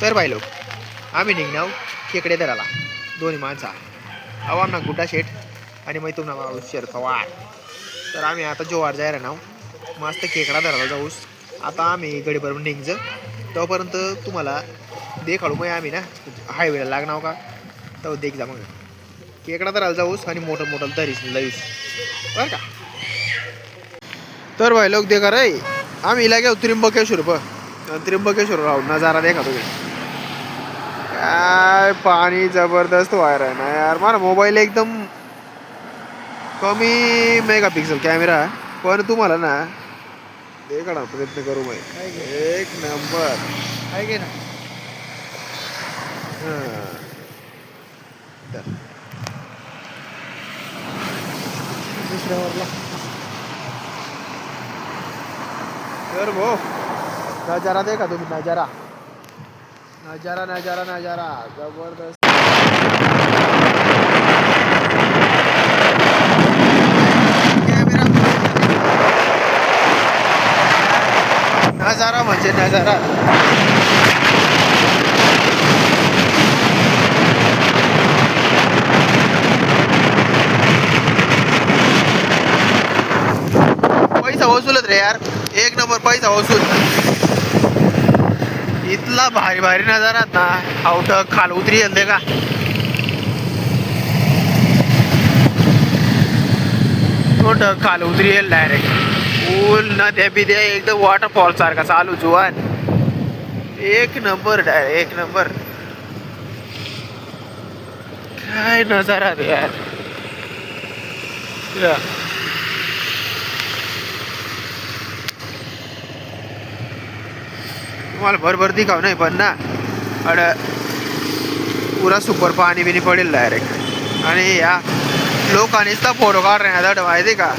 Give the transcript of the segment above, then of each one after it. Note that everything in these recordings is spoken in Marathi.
तर बाई लोक आम्ही निघणार खेकडे धराला दोन्ही माणसा अहो आमना गुड्डा शेठ आणि मग तुम्हाला शेर पवार. तर आम्ही आता जोवार जायला नाव मस्त खेकडा धरायला जाऊस. आता आम्ही गडी भरून निघज तोपर्यंत तुम्हाला देखाडू मग आम्ही ना हायवेला लागणार का तर देख जा मग खेकडा धरायला जाऊस आणि मोठं मोठं धरीस लईस बरं का. तर भाई लोक देखा रे आम्ही इला घेऊ त्र्यंबकेश्वर राहू नजारा देखा तुम्ही काय पाणी जबरदस्त व्हायला आहे ना यार. मला मोबाईल एकदम कमी मेगापिक्सल कॅमेरा पण तुम्हाला ना देखा प्रयत्न करू मग एक नंबर आहे की ना. दुसऱ्यावरला तर भो नजारा देखा तुम्ही नजारा नजारा नजारा नजारा जबरदस्त. नजारा म्हणजे नजारा. पैसा वसूलच रे यार एक नंबर पैसा वसूल. इथला भारी भारी नजारा ना आउट खाल उतरी येते का मोठं खाल उतरी येईल डायरेक्ट पूल ना त्या बी द्या एकदम वॉटरफॉल सारखा चालू जुवान एक नंबर डायरेक्ट एक नंबर. काय नजारा रे यार. तुम्हाला भरभर दिखाव नाही पण ना अड पुरा सुपर पाणी बिनी पडेल डायरेक्ट. आणि या लोकांनीच तर फोटो काढ रहे ना माहिती का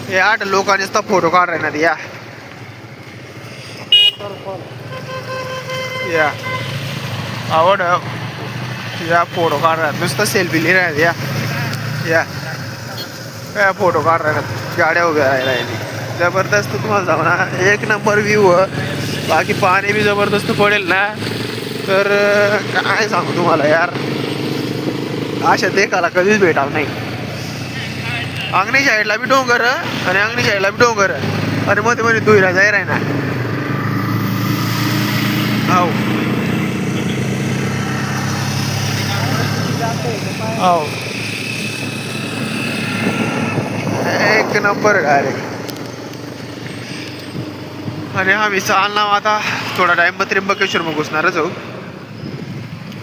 हे 8 लोकांनीच तर फोटो काढ रहे ना या आवड या फोटो काढ रहा नुसतं सेल्फी लिहि रहा या फोटो काढ रहे गाड्या उभ्या राहिल्या जबरदस्त. तुम्हाला जाऊ ना एक नंबर व्ह्यू बाकी पाणी बी जबरदस्त पडेल ना तर काय सांगू तुम्हाला यार अशा देखाला कधीच भेटाव नाही. अंगणी साईडला बी डोंगर आणि अंगणी साईडला बी डोंगर आणि मध्ये मध्ये दुईला जाय राही ना हो हो एक नंबर डायरेक्ट. आणि आम्ही चालणार आता थोडा टाइम त्र्यंबकेश्वर मग घुसणारच जाऊ.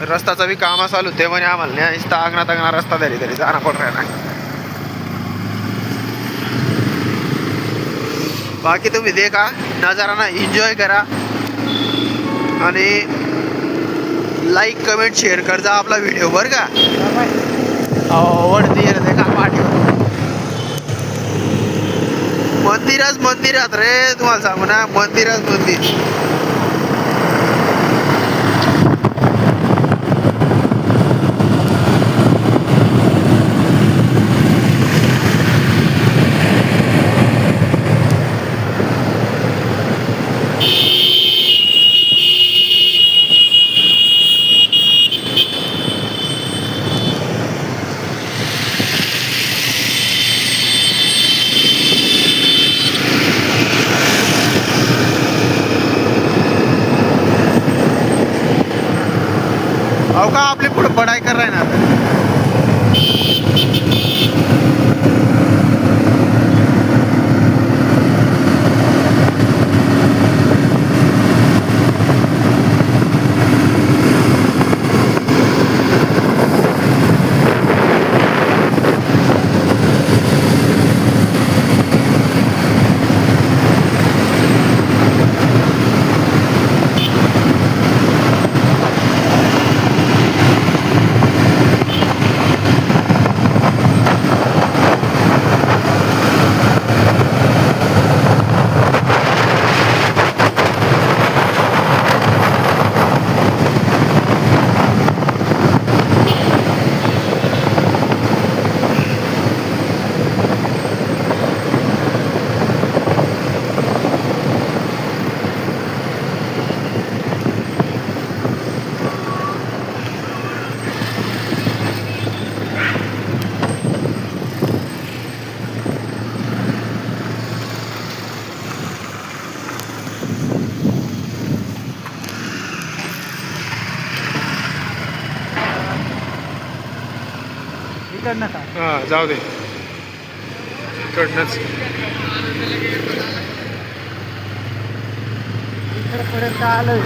रस्त्याचा बी काम चालू ते म्हणे आम्हाला नाही अंगणा रस्ता तरी जाणं पड राहिला. बाकी तुम्ही देखा नजारा ना एन्जॉय करा आणि लाईक कमेंट शेअर कर जा आपला व्हिडिओ बरं का. वरती देखा पाठीवर मंदिरात रे तुम्हाला सांगू ना मंदिर. अहो का आपली पुढे पढाई कर रहे ना तिकडनं का हा जाऊ दे इकडनंच इकडपर्यंत आलोय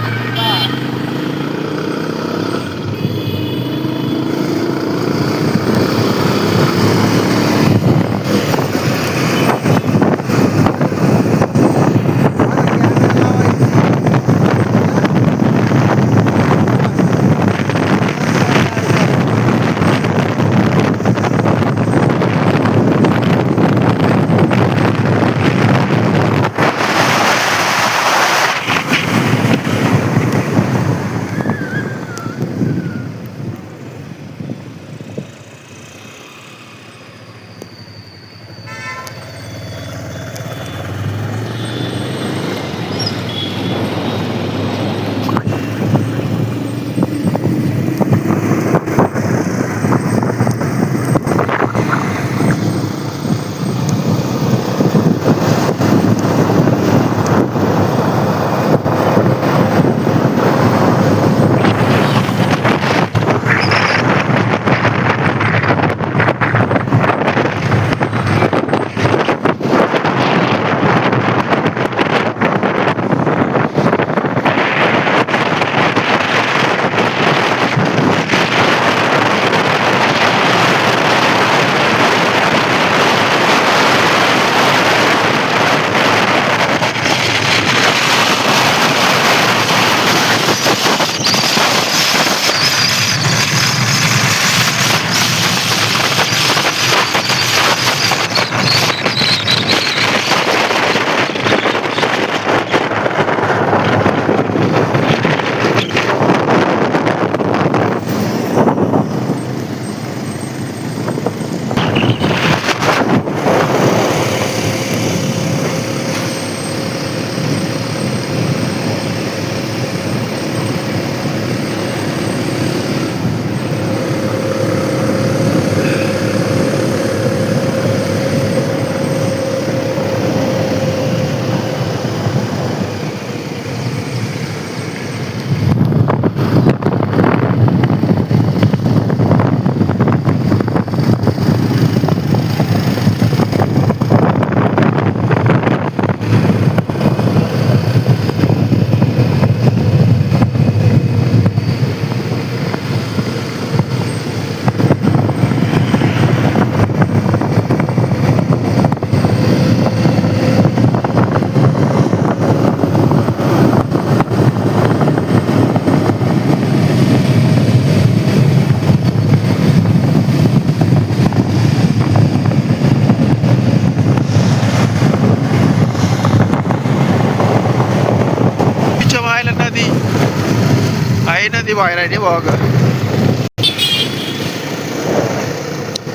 नदी व्हायला नाही बघ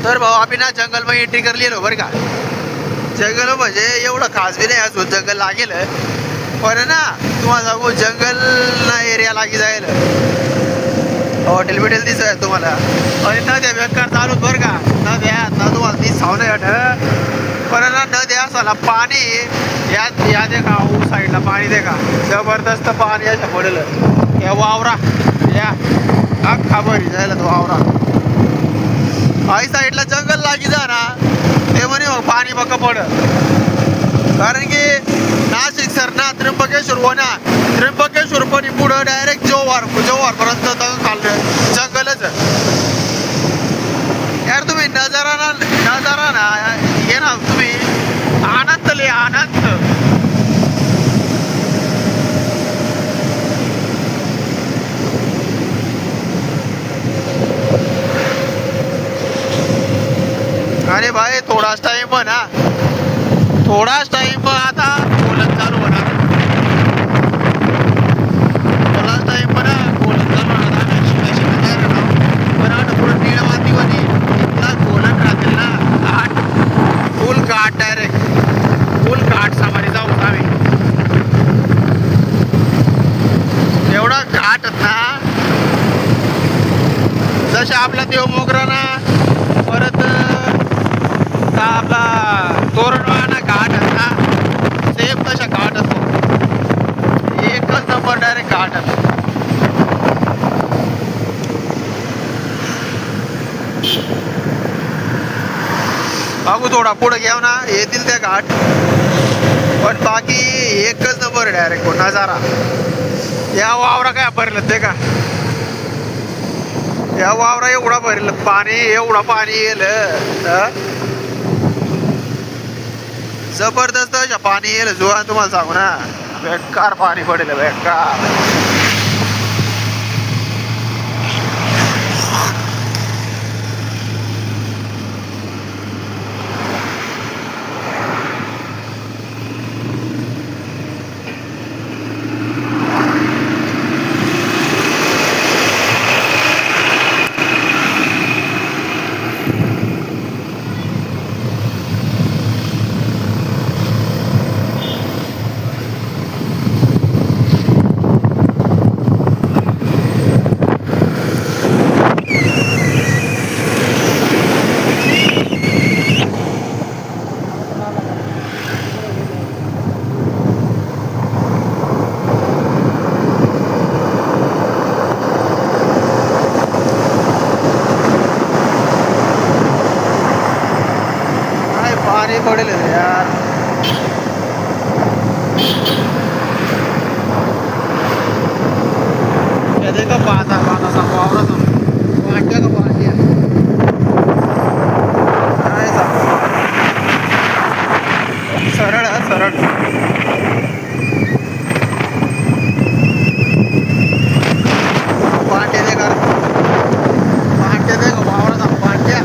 तर भाऊ आम्ही ना जंगल मध्ये एंट्री करली बरं का जंगल म्हणजे एवढं खास बी नाही अजून जंगल लागेल पण ना तुम्हाला सांगू जंगल ना एरिया लागी जाईल हॉटेल बिटेल दिसत तुम्हाला आणि नद्या बेकार चालूच बरं का नद्या ना तुम्हाला ती साव नाही पण ना नद्या असाला पाणी या दे का ऊ साईडला पाणी दे का जबरदस्त पाणी असं पडेल या वावरा या अख्खा भरी जायला तो वावरा आई साईडला जंगल लागी जा ना ते म्हणे मग पाणी बघ पड कारण की नाशिक सर ना त्र्यंबकेश्वर हो ना त्र्यंबकेश्वर पण पुढं डायरेक्ट जोवार पर्यंत खाल्लं जंगलच यार तुम्ही नजारा ना हे ना तुम्ही आनंद ले आनंद अरे भाई थोडाच टाइम ना थोडाच टाइम आता बोलत चालू होणार थोडाच टाइम ना बोलत चालू होणार आम्ही शिकायला पण आता पुढं निळ मातीमध्ये इतका बोलत राहतील ना घाट फुल घाट डायरेक्ट फुल घाट सामारी जाऊ आम्ही एवढा घाट ना जसे आपला देव मोगरा ना परत आपला तोरणवाना घाट ना सेम तशा घाट असतो एकच नंबर डायरेक्ट घाट असतो बाबू थोडा पुढे घ्याव ना येतील त्या घाट पण बाकी एकच नंबर डायरेक्ट नजारा या वावरा काय भरलं ते का या वावरा एवढा भरलं पाणी एवढा पाणी येईल जबरदस्त पाणी येईल जो तुम्हाला सांगू ना बेकार पाणी पडेल बेकार पाणी पडेल यार देखो पाता पाता सा वावरा तो वाट्या का पाणी सरळ सरळ पाट्या दे कर पाट्या दे वावरा सा पाट्या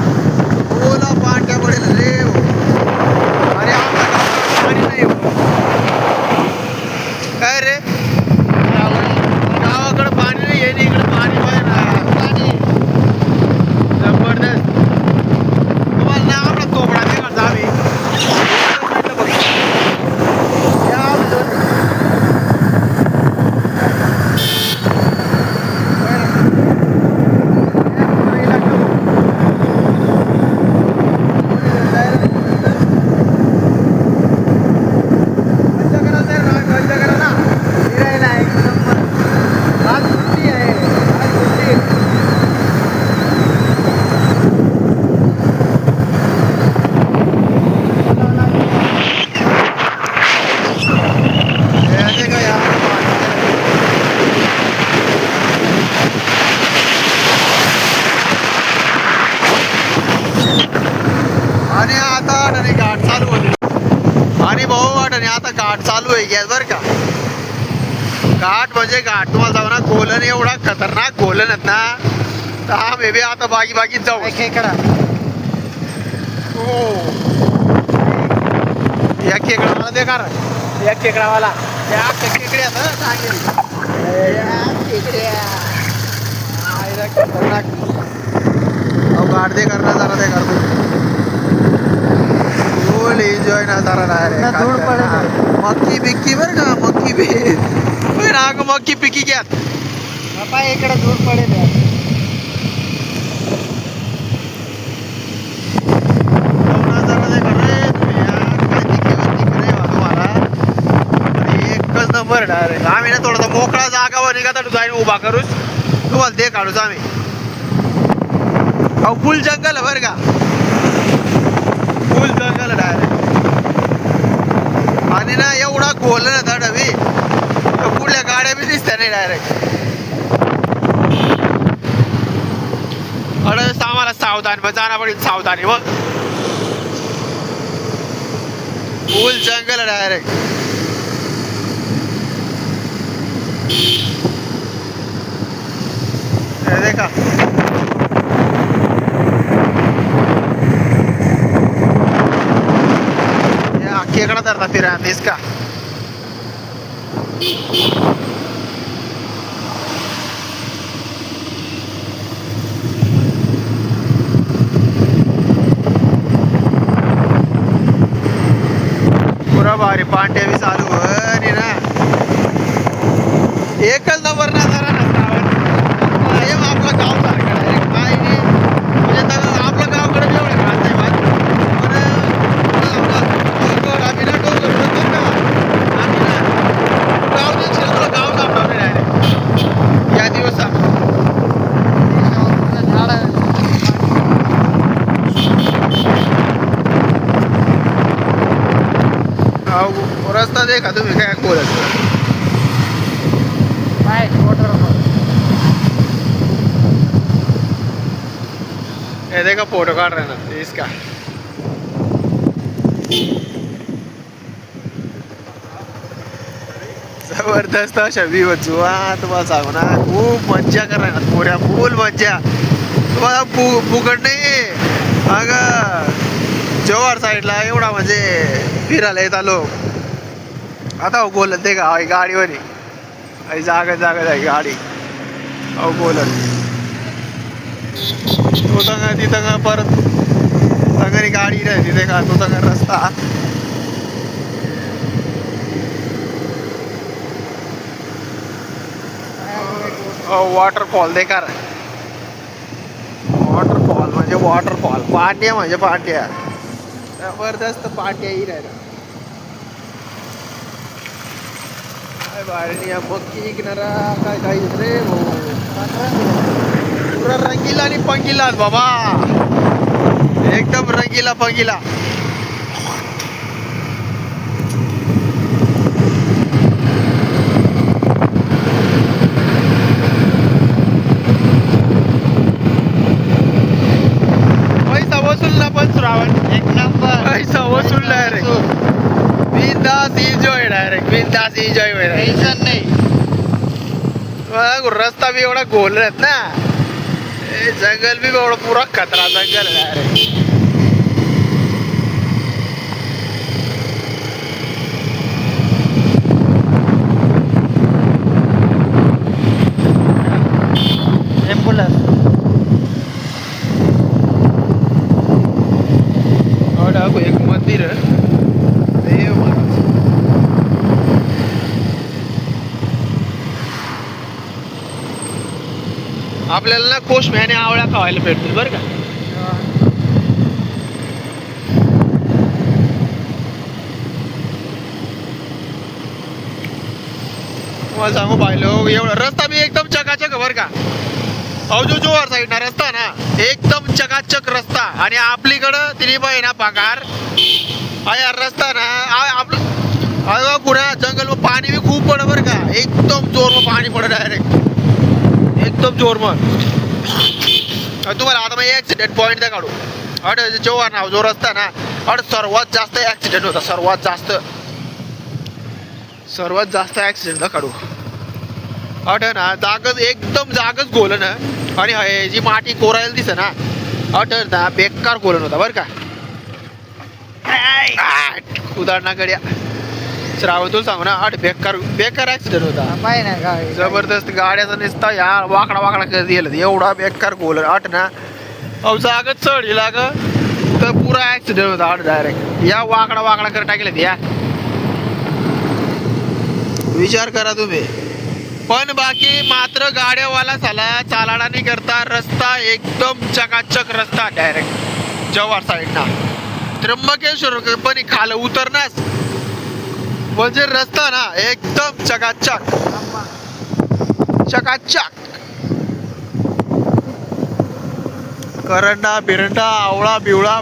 ओला पाट्या पडेल रे काय रे गावाकडे पाणी नाही आहे इकडे पाणी पाहिजे जबरदस्त तुम्हाला ना आपला तोपडा तिकडचा आम्ही आणि आता घाट चालू होते आणि भाऊ वाटणे आता घाट चालू आहे गॅस बर का घाट म्हणजे घाट तुम्हाला जाऊ ना गोलन एवढा खतरनाक गोलन आहेत ना तर हा बेबी आता बागी बागीत जाऊ खेकडा हो या खेकडावाला दे का या खेकडावाला त्या खेकड्या खतरनाक घाट दे करना जरा दे करतो फुल एन्जॉय नजारा मक्की बिक्की बर का मक्की बी नाग मक्की पिकी घ्या बाबा इकडे दूर पडेल एकच नंबर डायरेक्ट आम्ही ना थोडासा मोकळा जागावर निघा जाईन उभा करूच तुम्हाला ते काढूच आम्ही अहो फुल जंगल आहे बरं का फुल जंगल डायरेक्ट आणि ना एवढा खोल ना धडवी पुढल्या गाड्या बी दिसत्या नाही डायरेक्ट आम्हाला सावधान मग जाणं पडेल सावधानी मग फुल जंगल डायरेक्ट देखा खेकडा धरता फिरा इसका पुरा भारी पांट्या बी चालू आणि ना एकच नंबर ना जरा आपलं गाव सारखं डायरेक्ट काय नाही म्हणजे आपलं गावकडे एवढं खात नाही आम्ही ना डोंगर आम्ही ना गाव तुला गाव सापडवलं डायरेक्ट या दिवसात झाड बोलताय का तुम्ही काय बोलत हे देखा फोटो काढ रहे ना इसका जबरदस्त अशा व्ह्यू तुम्हाला सांगू ना खूप मज्जा करणार पुऱ्या फुल मज्जा तुम्हाला फुकट नाही अगं जव्हार साईडला एवढा म्हणजे फिरायला येत आलो आता हो बोलत ते का गाडीवर जागा आहे गाडी अहो बोलत तो तंगा तिथं का परत तंगारी गाडी नाही तिथे का तो तंगा रस्ता वॉटरफॉल देखा वॉटरफॉल म्हणजे वॉटरफॉल पाट्या म्हणजे पाट्या जबरदस्त पाट्याही राहिला काय बाहेर मक्की किनारा काय काही रे पुरा रंगीला आणि पंगीला बाबा एकदम रंगीला पंगीला एक नंबर पैसा वसूल डायरेक्ट बिंदास एन्जॉय डायरेक्ट बिंदास एन्जॉय टेन्शन नाही रस्ता भी एवढा गोल आहेत ना जंगल भी एवढा पुरा खतरा जंगल है डायरेक्ट एम्बुलन्स एक मंदिर देव महाराज आपल्याला ना कोशम्याने आवळ्या खावायला भेटतील बरं का मला सांगू पाहिलं एवढा रस्ता बी एकदम चकाचक बरं का अहो जो जोर साईड ना रस्ता ना एकदम चकाचक रस्ता आणि आपलीकडं तिने बाई ना पगार यार रस्ता ना आपलं पुन्हा जंगल में पाणी भी खूप पड बरं का एकदम जोर में पाणी पड डायरेक्ट एकदम जोर मग तुम्हाला आता मी ऍक्सिडेंट पॉईंट द्या काढू अड जोर ना जो रस्ता ना अड सर्वात जास्त ऍक्सिडेंट होता सर्वात जास्त ऍक्सिडेंट दा काढू अड ना जागच एकदम जागच गोलन आणि जी माती कोरायला दिसे ना अड ना बेकार गोलन होता बरं का उदाहरणा गड्या श्रावण तुला सांगू ना आठ बेकार ऍक्सिडेंट होता जबरदस्त गाड्याचा निसता या वाकडा करत गेलं एवढा बेकार गोल आठ ना अहो जागच चढ लाग तर पुरा ऍक्सिडेंट होता आठ डायरेक्ट या वाकडा कर टाकलेत या विचार करा तुम्ही पण बाकी मात्र गाड्यावाला चालाडा नाही करता रस्ता एकदम चकाचक रस्ता डायरेक्ट जव्हार साईडना त्र्यंबकेश्वर पण खाल उतरण्यास म्हणजे रस्ता ना एकदम चकाचक करंडा बिरंडा आवळा बिवळा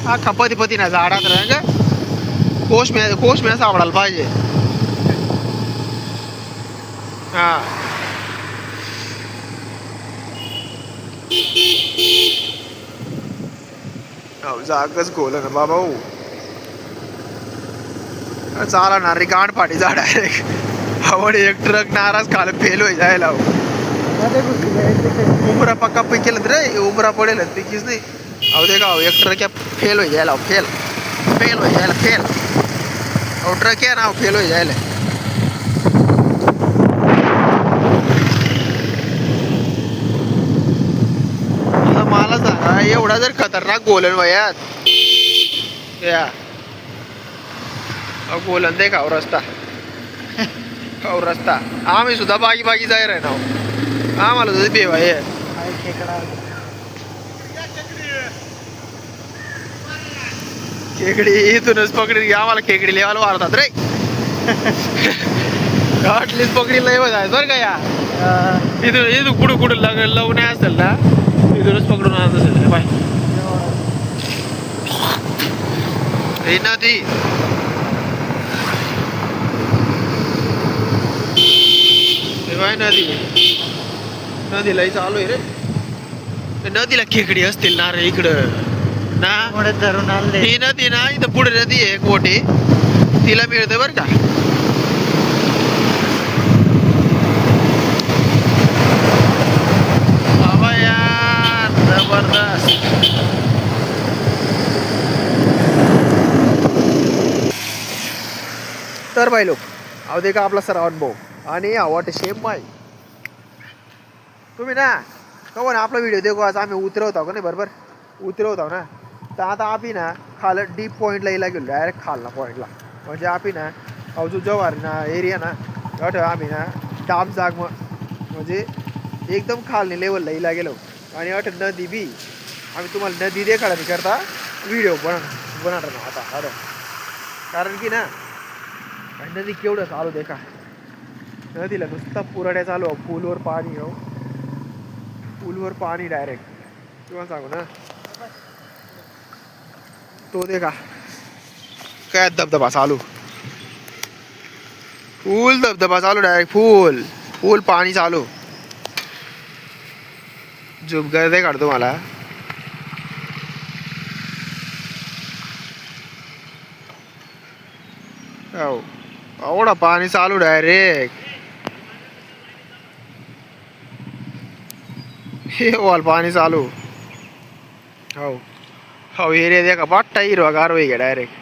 हा खपतीपती ना झाडात राह कोशम्या सापडायला पाहिजे हा जागच गोल ना बाबा चाला ना रे गांड फाटी जा डायरेक्ट आवड एक ट्रक नाराज खाल फेल हो जायला उमरा पक्का पे केलं रे उमरा पडेल पिकीच नाही अहो दे का एक ट्रक फेल हो जायला फेल अहो ट्रक आहे ना फेल हो जायला मला सांगा एवढा जर खतरनाक गोलन वयात या गोलन दे खाऊ रस्ता आम्ही सुद्धा बागी जाय रे ना आम्हाला तुझे बेवा आहे खेकडी इथूनच पकडी आम्हाला खेकडी लेवायला वारतात रे अटलीस्ट पकडी लय जायचं बरं का या इथून कुठं लव नाही असेल ना इथूनच पकडून आणत असेल बाय ही नदी नदी नदीलाही चालू आहे रे. नदीला खेकडी असतील ना रे इकडं ना. पुढे धरून आणले. ही नदी ना इथं पुढे नदी आहे मोठी, तिला मिळते बर का. बाबा यार जबरदस्त. तर भाई लोक अहो दे का आपला सर अनुभव आणि आवड शेम बाय तुम्ही ना कवा ना आपला व्हिडिओ देखो. आज आम्ही उतरवतो का नाही बरोबर उतरवतो ना. तर आता आम्ही ना खाल डीप पॉईंटला यायला गेलो डायरेक्ट खालना पॉईंटला. म्हणजे आम्ही ना अहो जो जवार ना एरिया ना अठं आम्ही ना डाम जाग म्हणजे एकदम खालने लेवलला यायला गेलो. आणि अठ नदी बी आम्ही तुम्हाला नदी देखाडा नाही करता व्हिडिओ बनवणार ना आता अरे. कारण की ना नदी केवढं चालू देखा. नदीला नुसता पुराड्या चालू पूलवर पाणी हो. पूलवर पाणी डायरेक्ट तुम्हाला सांगू ना. तो देखा काय धबधबा चालू. फुल धबधबा चालू डायरेक्ट फुल फुल पाणी चालू. झुप गर्दे काढतो मला. हो एवढा पाणी चालू डायरेक्ट. हे वॉल पाणी चालू. हो हो एरिया देखा बाट्टा हिरवागार होई गया डायरेक्ट.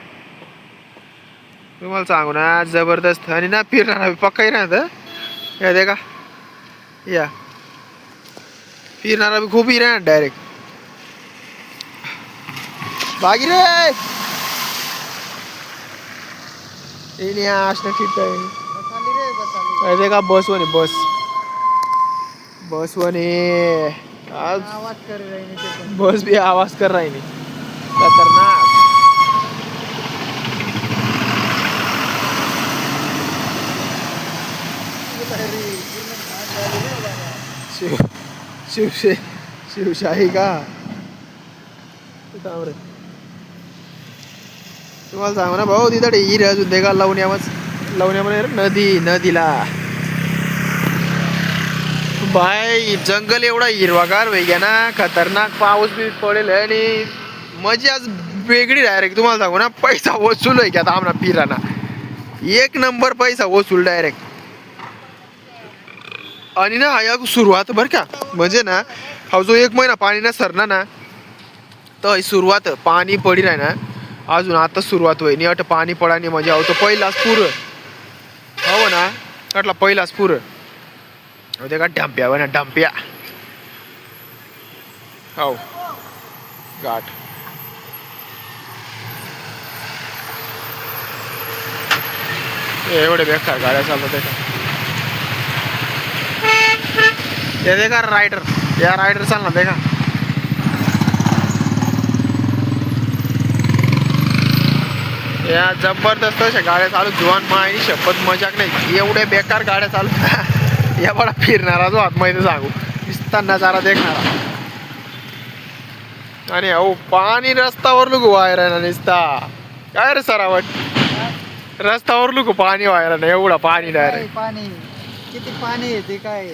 तुम्हाला सांगू ना जबरदस्त. आणि ना फिरणार पक्का ही राहत या देखा या फिरणारा भी खूप ही राहणार डायरेक्ट. बागी रे ini asna kita ini. बसाली रे बसाली. अरे का बस वनी बस वनी आज आवाज कर रही नहीं ते पण. बस भी आवाज कर रही नहीं खतरनाक. शिव शिवशाही का तुम्हाला सांगू ना भाऊ तिथं हिर अजून दे का लावण्यामध्ये नदीला बाय जंगल एवढा हिरवागार होई गया ना. खतरनाक पाऊस बी पडेल आणि मजाच वेगळी डायरेक्ट. तुम्हाला सांगू ना पैसा वसूल आहे की आता आम्हाला फिराना एक नंबर पैसा वसूल डायरेक्ट. आणि ना या सुरुवात बरं का म्हणजे ना हा जो 1 महिना पाणी ना सरना ना तर सुरुवात पाणी पडी राही ना अजून आता सुरुवात होई नाही. अट पाणी पडानी म्हणजे अहो तो पहिलाच पूर हो ना अटला पहिलाच पूर होते का डंप्या ना डंप्या हो घाट. एवढे बेकार गाड्या चालतात ते देखा रायडर या रायडर चालना देखा. या जबरदस्त अशा गाड्या चालू जुवान मायनी शपथ मजाक नाही. एवढे बेकार गाड्या चालू या बडा फिरणारा जो आत माहिती सांगू दिसता नजारा देखणारा. आणि अहो पाणी रस्त्यावर लोक वायर ना निसता काय रे सरावट. रस्त्यावर लोक पाणी वायर ना एवढा पाणी डायरेक्ट. पाणी किती पाणी आहे ते काय.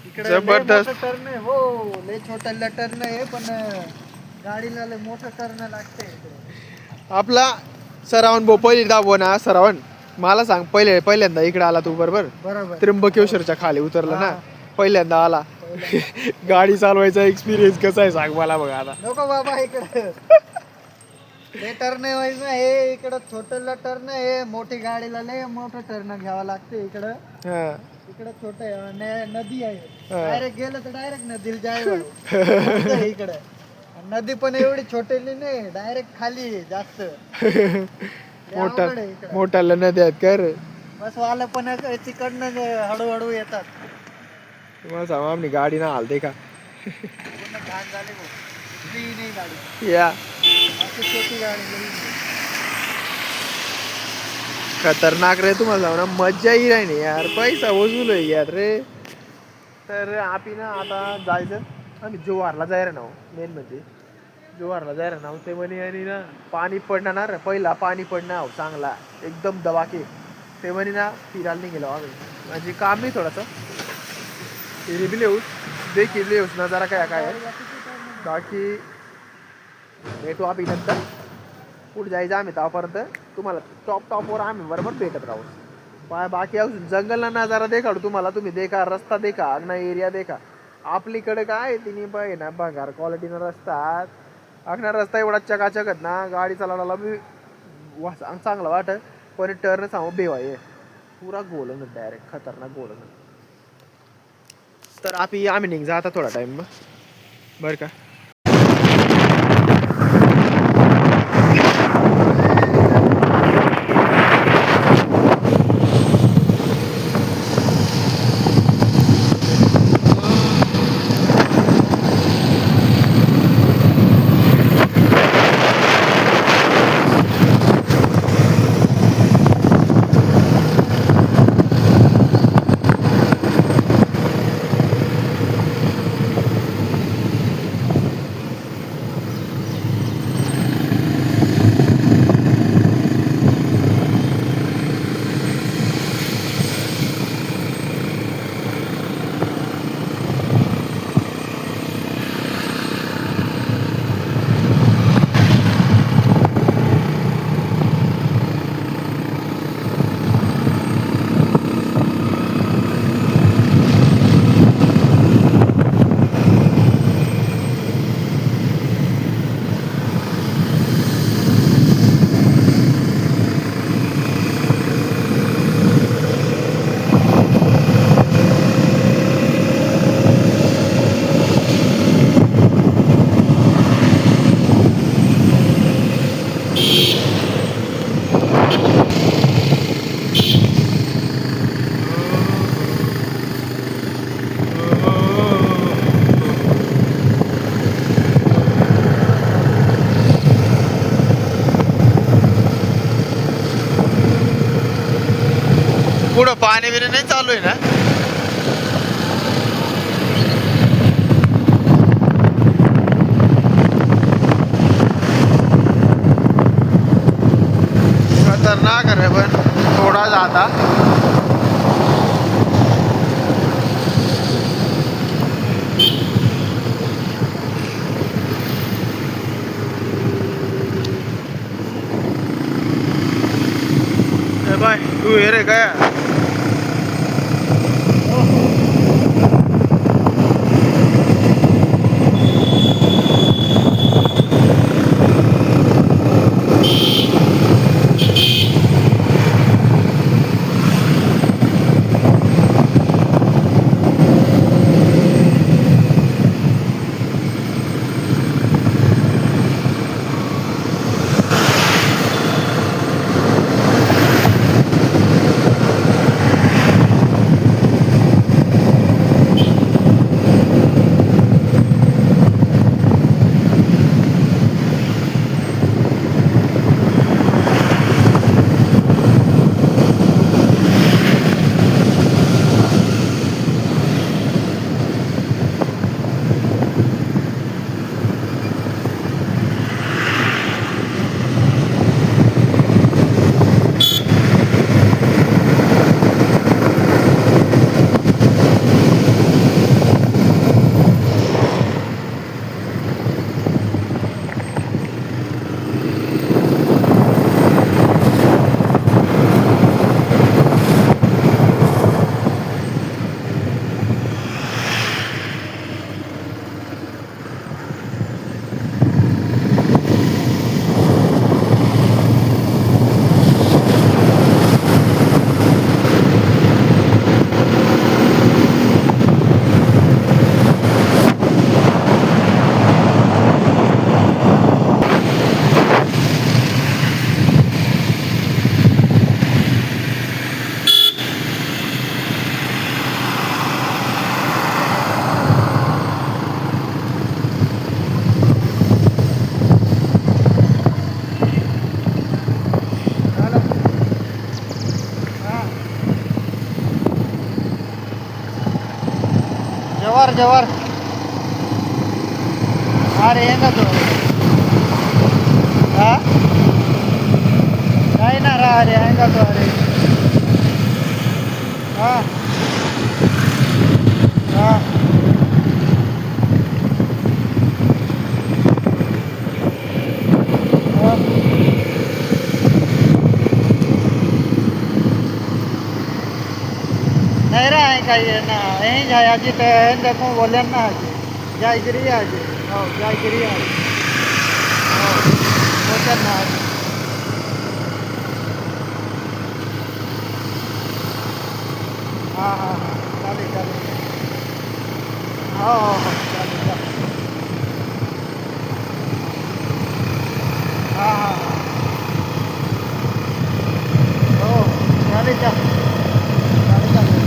इकडे जबरदस्त. टर्न आहे हो लय छोटा टर्न आहे पण गाडीला लय मोठं टर्न लागते. आपला सरावन भाऊ पहिली दाबव ना सरावन मला सांग पहिल्यांदा इकडे आला तू बरोबर बरोबर. त्र्यंबकेश्वरच्या खाली उतरला ना हा. पहिल्यांदा आला. गाडी चालवायचा एक्सपिरियन्स कसा आहे सांग मला बघा आता. नको बाबा इकडे लय टर्न आहे ना हे. इकडं छोटं टर्न आहे मोठी गाडीला लय मोठं टर्न घ्यावं लागते. इकडं हा. इकडं छोट आहे नदी आहे. हा. डायरेक्ट गेलं तर डायरेक्ट नदीला जायला इकडे. नदी पण एवढी छोटेली नाही डायरेक्ट खाली आहे जास्त. मोठ्याला नद्या आहेत का रे. बस वाला पण तिकडनं हळूहळू येतात. तुम्हाला सांगा आपली गाडी ना हालते का पूर्ण घाण झाली भाऊ. कुठलीही नाही गाडी या अशी छोटी गाडी गेली नाही. खतरनाक रे. तुम्हाला सांगू ना मज्जाही राही नाही यार पैसा वसूल आहे यार रे. तर आपण ना आता जायचं आम्ही जोहारला जायला ना मेन म्हणजे जोहारला जायला ना ते म्हणे आणि ना पाणी पडणार पहिला पाणी पडणार चांगला एकदम दबाके ते म्हणे ना फिरायला नाही गेलो आम्ही. म्हणजे काम नाही थोडंसं रिबी लिहूस देखील लिहूस नजारा काय आहे बाकी भेटू आम्ही नंतर पुढे जायचं आम्ही त्यापर्यंत तुम्हाला टॉपवर आम्ही बरोबर भेटत राहू बाकी अजून जंगलला नजारा देखाडू तुम्हाला तुम्ही देखा रस्ता देखा अग्ना एरिया देखा आपलीकडे काय तिने पाहिजे ना भंगार क्वालिटीनं रस्ता अग्ना रस्ता एवढा चकाचक आहेत ना गाडी चालवण्याला मी चांगलं वाटत पण टर्न सांगू बेवा ये पुरा गोलन डायरेक्ट खतरनाक गोलन तर आम्ही निघ जा आता थोडा टाइम बरं का पुढं पाणी बिणी नाही चालू आहे ना खतरनाक आहे पण थोडा जाता बाय तू हे रे काय जवार अरे येंगा तो हा नाही ना रा अरे येंगा तो अरे हा चाहिए ना यहीं जाए आज देखो बोले ना आज जायगिरी आज हो जायगिरी आज हो बोलते ना आज हाँ हाँ हाँ चालेल चालेल हो हो हो चालेल चालेल हाँ हाँ हाँ हो चालेल चालेल चालेल चालेल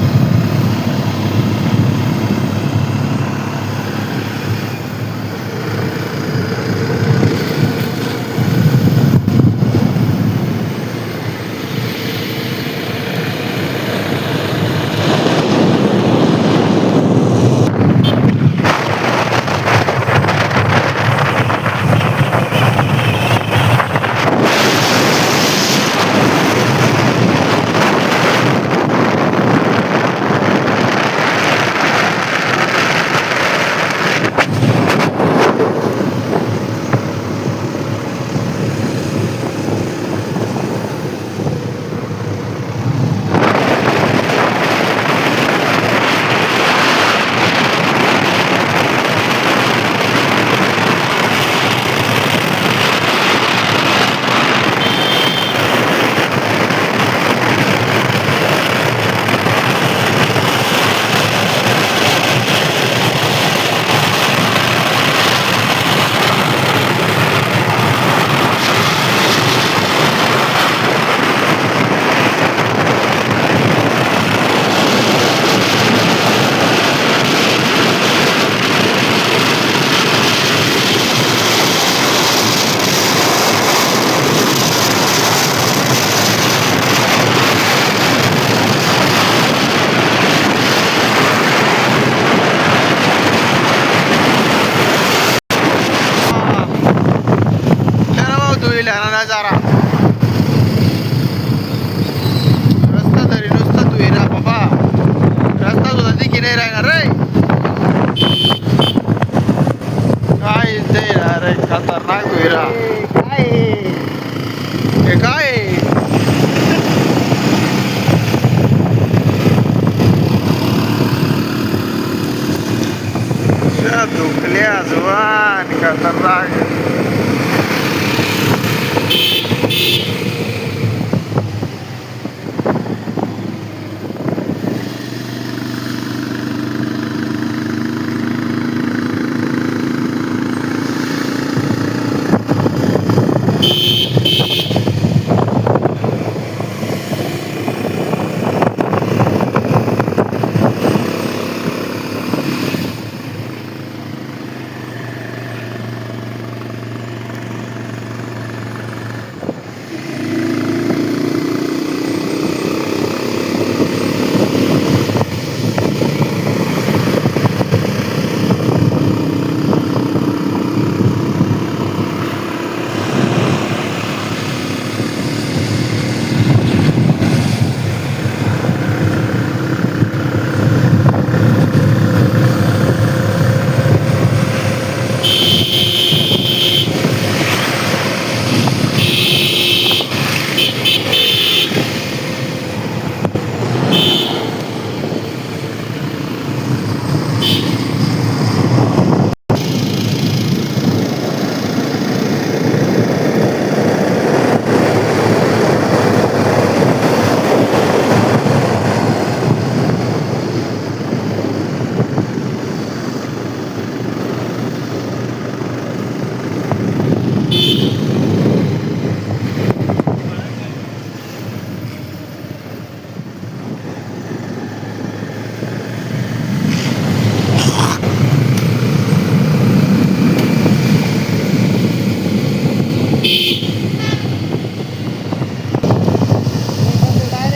नजारा रस्ता तरी नुसतं तू येणार बाबा रस्ता तुझा दिकी नाही राहणार रे काय ते रे खतरनाक तुयरा काय हे काय दुखल्या जुवान खतरनाक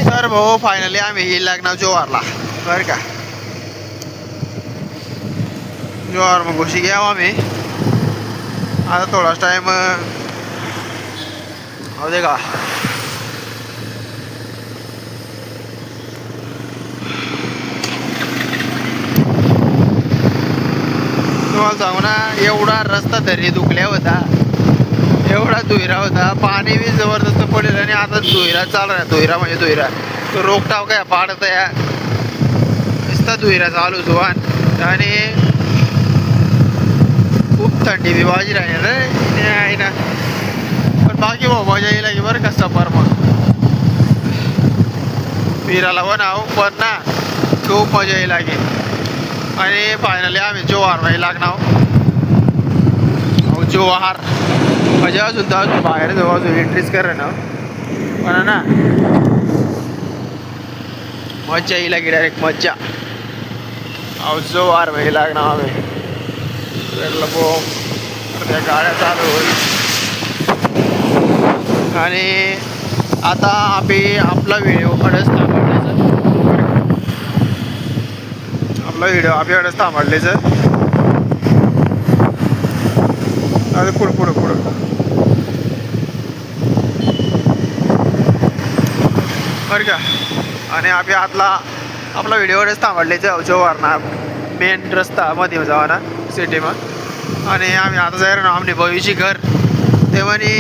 तर भाऊ फायनली आम्ही ही लग्न जोहारला बरं का जोहार मग घोशी घ्या आम्ही आता थोडाच टाइम हो दे का तुम्हाला सांगू ना एवढा रस्ता तरी दुखल्या होता एवढा धुईरा होता पाणी बी जबरदस्त पडेल आणि आता धुईरा चालू आहे धुईरा म्हणजे धुईरा तो रोगटाव काय पाडत या मस्त धुईरा चालू सुवान आणि खूप थंडी बी वाजी राहील रे आहे ना. पण बाकी भाऊ मजा येईल की बरं का सफर मग फिरायला बनाव पण ना खूप मजा येईल लागे. आणि फायनली आम्ही जोहार नाही लागणार जोहार म्हणजे अजून तर अजून बाहेर जाऊ अजून एंट्रीच करा ना पण ना मज्जा येईल की डायरेक्ट मज्जा. अहो जोहार नाही लागणार आम्ही त्या गाड्या चालू होईल. आणि आता आम्ही आपला व्हिडिओकडेच थांबवल्याचं आपला व्हिडिओ आपल्याकडेच थांबवल्याचं आता पुढं बरं का. आणि आम्ही आपला व्हिडिओकडेच थांबवल्याचं जोवारना मेन रस्ता मध्ये जावा ना सिटीमा. आणि आम्ही आता जाईल ना आमने भविष्य घर तेव्हानी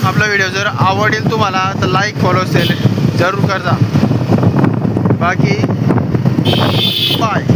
आपला व्हिडिओ जर आवडेल तुम्हाला तर लाईक फॉलो असेल जरूर करता. बाकी बाय.